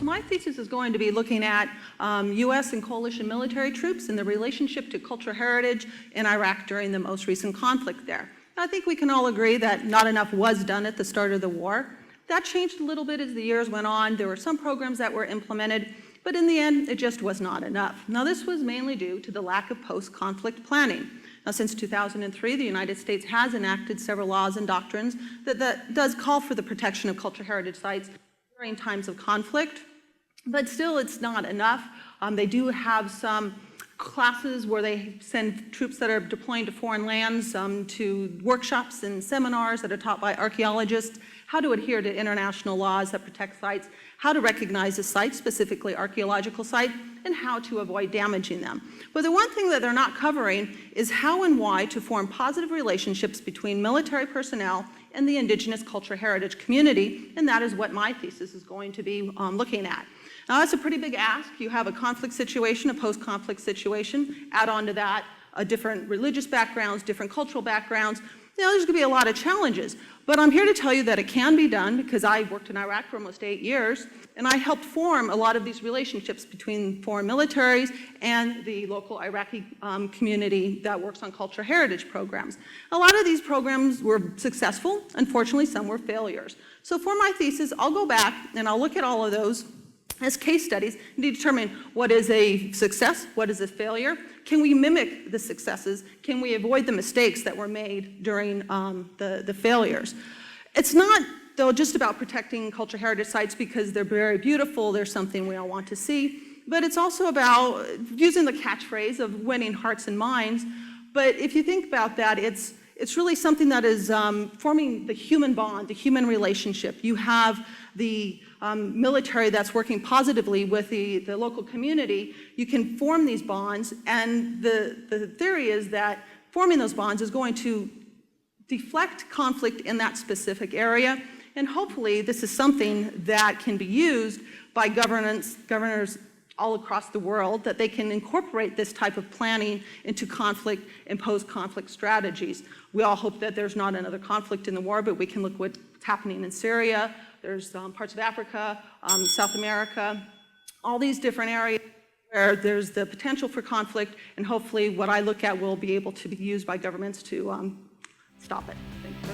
my thesis is going to be looking at U.S. and coalition military troops and the relationship to cultural heritage in Iraq during the most recent conflict there. I think we can all agree that not enough was done at the start of the war. That changed a little bit as the years went on. There were some programs that were implemented, but in the end, it just was not enough. Now, this was mainly due to the lack of post-conflict planning. Now, since 2003, the United States has enacted several laws and doctrines that does call for the protection of cultural heritage sites during times of conflict, but still it's not enough. They do have some classes where they send troops that are deploying to foreign lands to workshops and seminars that are taught by archaeologists, how to adhere to international laws that protect sites, how to recognize a site, specifically archaeological site, and how to avoid damaging them. But the one thing that they're not covering is how and why to form positive relationships between military personnel and the indigenous cultural heritage community, and that is what my thesis is going to be looking at. Now, that's a pretty big ask. You have a conflict situation, a post-conflict situation. Add on to that different religious backgrounds, different cultural backgrounds. There's going to be a lot of challenges. But I'm here to tell you that it can be done because I worked in Iraq for almost 8 years, and I helped form a lot of these relationships between foreign militaries and the local Iraqi community that works on cultural heritage programs. A lot of these programs were successful. Unfortunately, some were failures. So for my thesis, I'll go back and I'll look at all of those as case studies and determine what is a success, what is a failure. Can we mimic the successes? Can we avoid the mistakes that were made during the failures? It's not, though, just about protecting cultural heritage sites because they're very beautiful, they're something we all want to see, but it's also about using the catchphrase of winning hearts and minds. But if you think about that, it's really something that is forming the human bond, the human relationship. You have the military that's working positively with the local community. You can form these bonds, and the theory is that forming those bonds is going to deflect conflict in that specific area, and hopefully this is something that can be used by governors all across the world, that they can incorporate this type of planning into conflict and post-conflict strategies. We all hope that there's not another conflict in the war, but we can look what's happening in Syria. There's parts of Africa, South America, all these different areas where there's the potential for conflict, and hopefully what I look at will be able to be used by governments to stop it. Thank you.